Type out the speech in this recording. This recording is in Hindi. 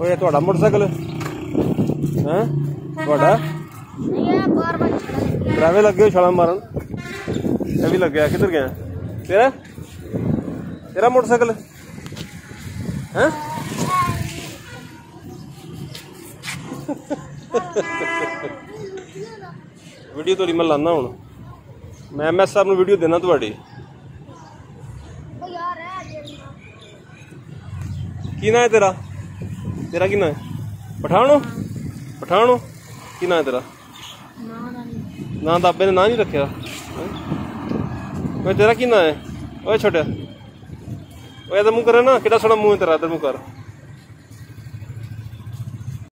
ओए तुहाडा मोटरसाइकिल है तुहाडा ड्राइवे लगे हो छाला मारन ये भी लग गया किधर गया तेरा तेरा मोटरसाइकिल है वीडियो थोड़ी मैं लाना हूँ मैं एम एस साहब नूं वीडियो देना तुहाडी की ना है तेरा तेरा की ना है पठानो पठानो की ना है तेरा ना दाबे ने ना नहीं रखा तेरा की ना है ओए छोटा ओए इधर मुँह करे ना कितना सोहना मुँह है तेरा इधर मुँह कर